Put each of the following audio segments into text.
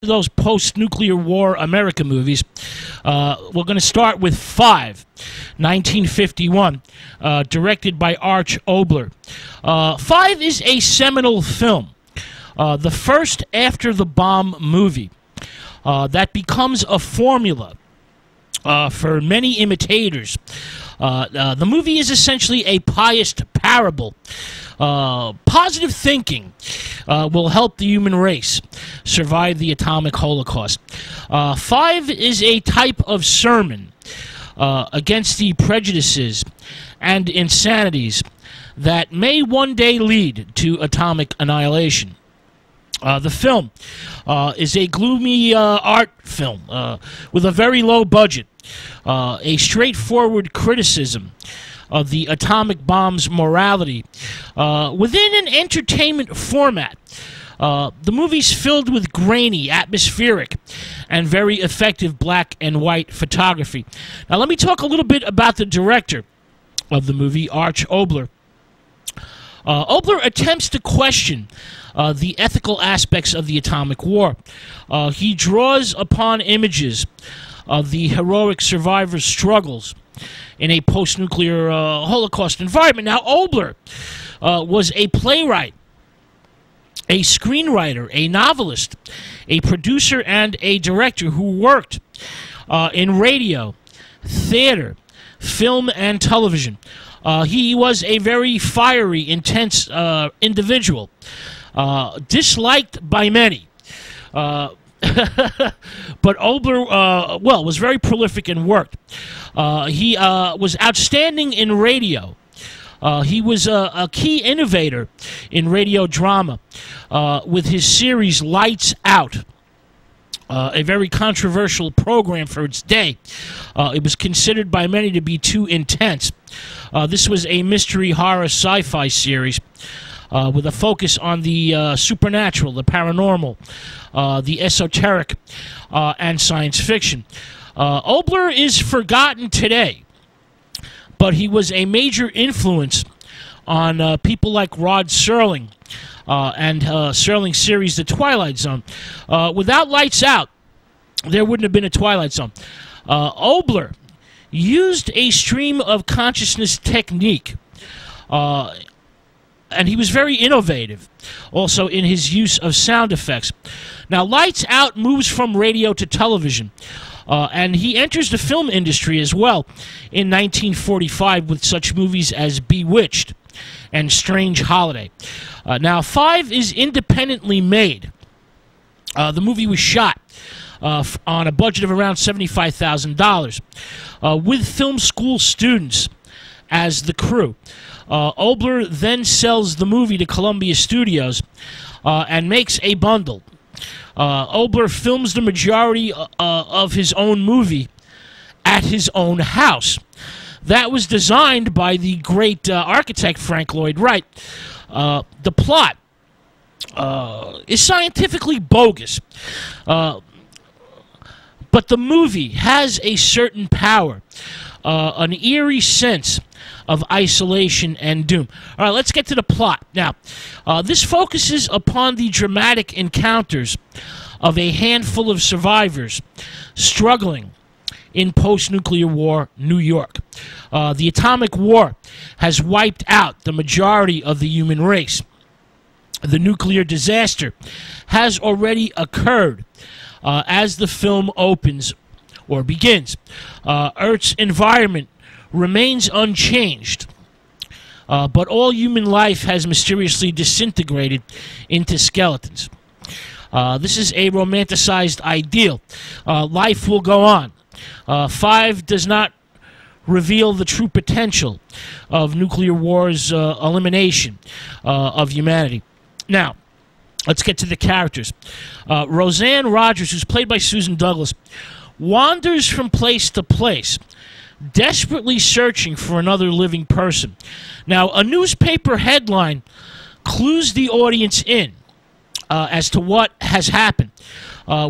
those post-nuclear war America movies. We're going to start with 5, 1951, directed by Arch Oboler. 5 is a seminal film, the first after-the-bomb movie that becomes a formula for many imitators. The movie is essentially a pious parable. Positive thinking will help the human race survive the atomic holocaust. 5 is a type of sermon against the prejudices and insanities that may one day lead to atomic annihilation. The film is a gloomy art film with a very low budget, a straightforward criticism of the atomic bomb's morality within an entertainment format. The movie's filled with grainy, atmospheric, and very effective black and white photography. Now, let me talk a little bit about the director of the movie, Arch Oboler. Oboler attempts to question the ethical aspects of the atomic war. He draws upon images of the heroic survivors' struggles in a post-nuclear Holocaust environment. Now, Oboler was a playwright, a screenwriter, a novelist, a producer, and a director who worked in radio, theater, film, and television. He was a very fiery, intense individual, disliked by many. But Oboler, was very prolific and worked. He was outstanding in radio. He was a key innovator in radio drama with his series Lights Out, a very controversial program for its day. It was considered by many to be too intense. This was a mystery horror sci-fi series with a focus on the supernatural, the paranormal, the esoteric, and science fiction. Oboler is forgotten today, but he was a major influence on people like Rod Serling and Serling's series The Twilight Zone. Without Lights Out, there wouldn't have been a Twilight Zone. Oboler used a stream of consciousness technique, and he was very innovative also in his use of sound effects. Now, Lights Out moves from radio to television, and he enters the film industry as well in 1945 with such movies as Bewitched and Strange Holiday. Now, 5 is independently made. The movie was shot on a budget of around $75,000 with film school students as the crew. Oboler then sells the movie to Columbia Studios and makes a bundle. Oboler films the majority of his own movie at his own house. That was designed by the great architect Frank Lloyd Wright. The plot is scientifically bogus, but the movie has a certain power, an eerie sense of isolation and doom. All right, let's get to the plot. Now, this focuses upon the dramatic encounters of a handful of survivors struggling in post-nuclear war New York. The atomic war has wiped out the majority of the human race. The nuclear disaster has already occurred as the film opens or begins. Earth's environment remains unchanged, but all human life has mysteriously disintegrated into skeletons. This is a romanticized ideal. Life will go on. 5 does not reveal the true potential of nuclear war's elimination of humanity. Now, let's get to the characters. Roseanne Rogers, who's played by Susan Douglas, wanders from place to place, desperately searching for another living person. Now, a newspaper headline clues the audience in as to what has happened.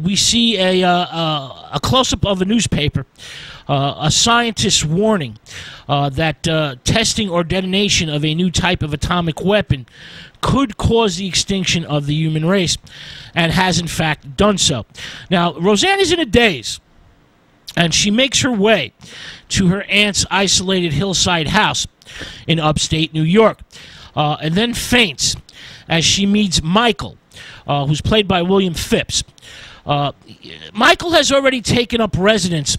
we see a close-up of a newspaper, a scientist's warning that testing or detonation of a new type of atomic weapon could cause the extinction of the human race, and has in fact done so. Now, Roseanne is in a daze, and she makes her way to her aunt's isolated hillside house in upstate New York, and then faints as she meets Michael, who's played by William Phipps. Michael has already taken up residence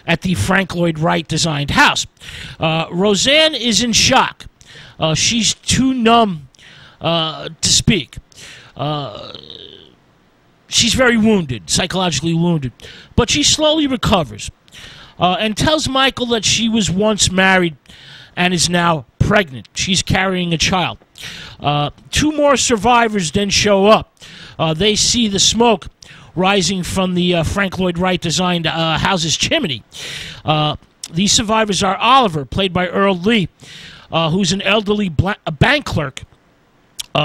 at the Frank Lloyd Wright designed house. Roseanne is in shock. She's too numb to speak. She's very wounded, psychologically wounded, but she slowly recovers and tells Michael that she was once married and is now pregnant. She's carrying a child. Two more survivors then show up. They see the smoke rising from the Frank Lloyd Wright designed house's chimney. These survivors are Oliver, played by Earl Lee, who's an elderly bank clerk.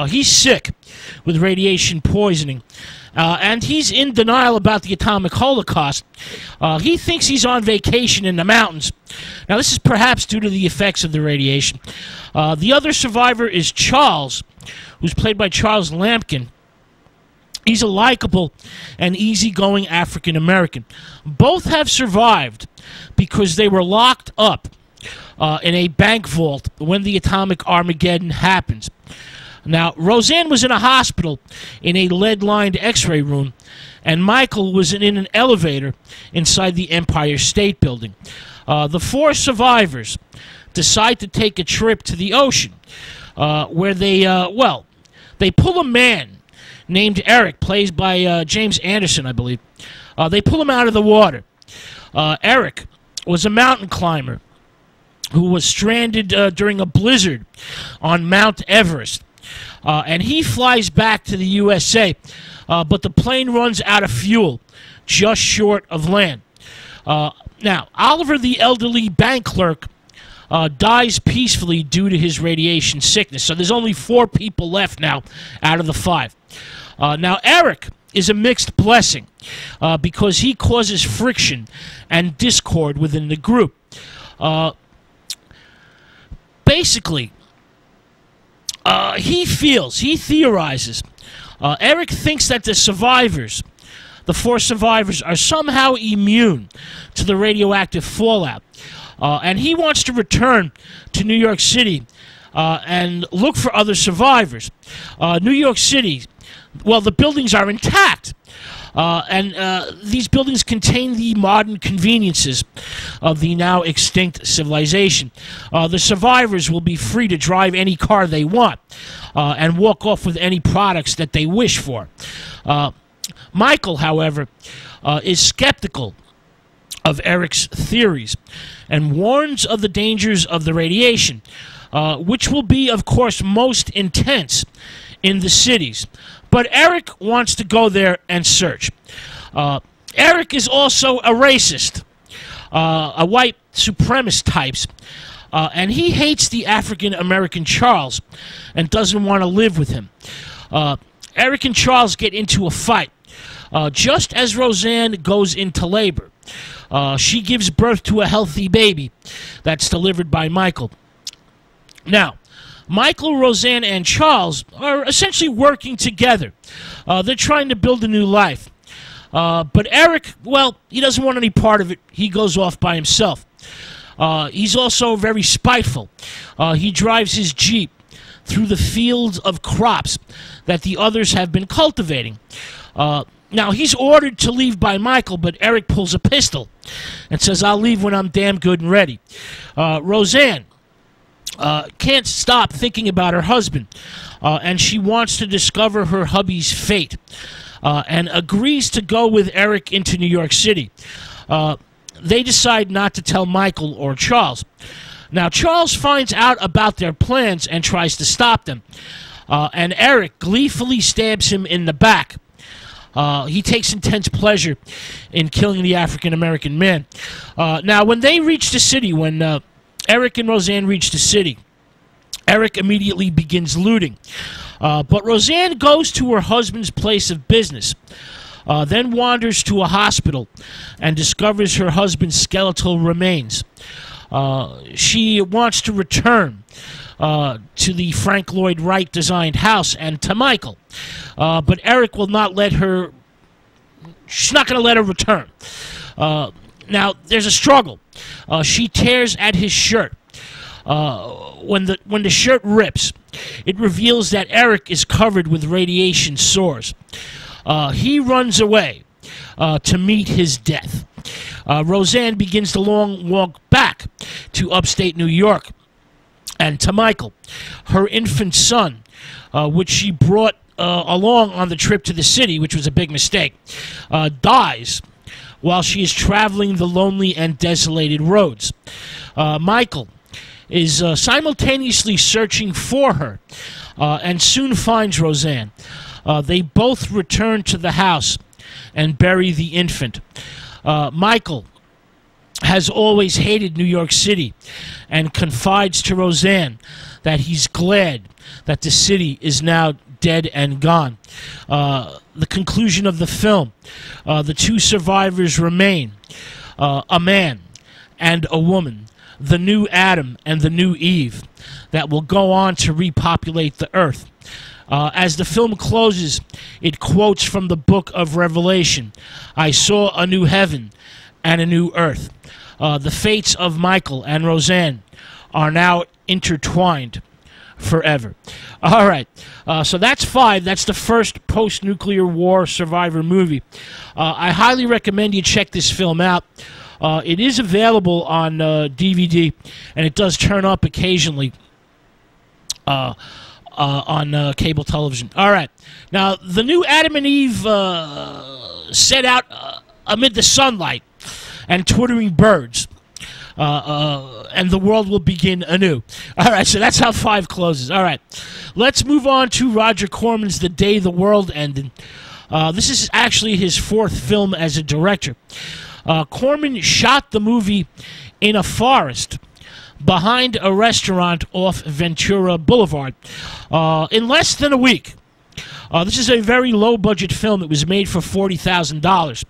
He's sick with radiation poisoning, and he's in denial about the atomic holocaust. He thinks he's on vacation in the mountains. Now, this is perhaps due to the effects of the radiation. The other survivor is Charles, who's played by Charles Lampkin. He's a likable and easygoing African-American. Both have survived because they were locked up in a bank vault when the atomic Armageddon happens. Now, Roseanne was in a hospital in a lead-lined X-ray room, and Michael was in an elevator inside the Empire State Building. The four survivors decide to take a trip to the ocean, where they pull a man named Eric, played by James Anderson, I believe. They pull him out of the water. Eric was a mountain climber who was stranded during a blizzard on Mount Everest. And he flies back to the USA, but the plane runs out of fuel just short of land. Now, Oliver, the elderly bank clerk, dies peacefully due to his radiation sickness. So there's only 4 people left now out of the 5. Now, Eric is a mixed blessing because he causes friction and discord within the group. Basically, he theorizes, Eric thinks that the 4 survivors, are somehow immune to the radioactive fallout. And he wants to return to New York City and look for other survivors. New York City, well, the buildings are intact. And these buildings contain the modern conveniences of the now extinct civilization. The survivors will be free to drive any car they want and walk off with any products that they wish for. Michael, however, is skeptical of Eric's theories and warns of the dangers of the radiation, which will be, of course, most intense in the cities. But Eric wants to go there and search. Eric is also a racist, a white supremacist types, and he hates the African-American Charles and doesn't want to live with him. Eric and Charles get into a fight just as Roseanne goes into labor. She gives birth to a healthy baby that's delivered by Michael. Now, Michael, Roseanne, and Charles are essentially working together. They're trying to build a new life. But Eric, well, he doesn't want any part of it. He goes off by himself. He's also very spiteful. He drives his Jeep through the fields of crops that the others have been cultivating. Now, he's ordered to leave by Michael, but Eric pulls a pistol and says, "I'll leave when I'm damn good and ready." Roseanne can't stop thinking about her husband, and she wants to discover her hubby's fate, and agrees to go with Eric into New York City. They decide not to tell Michael or Charles. Now, Charles finds out about their plans and tries to stop them, and Eric gleefully stabs him in the back. He takes intense pleasure in killing the African-American man. Now, when they reach the city, when Eric and Roseanne reach the city, Eric immediately begins looting. But Roseanne goes to her husband's place of business. then wanders to a hospital and discovers her husband's skeletal remains. She wants to return to the Frank Lloyd Wright designed house and to Michael, but Eric will not let her. She's not going to let her return. Now there's a struggle. She tears at his shirt. When the shirt rips, it reveals that Eric is covered with radiation sores. He runs away to meet his death. Roseanne begins the long walk back to upstate New York and to Michael. Her infant son, which she brought along on the trip to the city, which was a big mistake, dies while she is traveling the lonely and desolated roads. Michael is simultaneously searching for her and soon finds Roseanne. They both return to the house and bury the infant. Michael has always hated New York City and confides to Roseanne that he's glad that the city is now dead and gone. The conclusion of the film, the two survivors remain, a man and a woman, the new Adam and the new Eve, that will go on to repopulate the earth. As the film closes, it quotes from the book of Revelation, "I saw a new heaven and a new earth." The fates of Michael and Roseanne are now intertwined forever. All right, so that's 5. That's the first post-nuclear war survivor movie. I highly recommend you check this film out. It is available on DVD, and it does turn up occasionally on cable television. All right. Now, the new Adam and Eve set out amid the sunlight and twittering birds, and the world will begin anew. All right, so that's how 5 closes. All right. Let's move on to Roger Corman's The Day the World Ended. This is actually his 4th film as a director. Corman shot the movie in a forest behind a restaurant off Ventura Boulevard in less than a week. This is a very low-budget film. It was made for $40,000.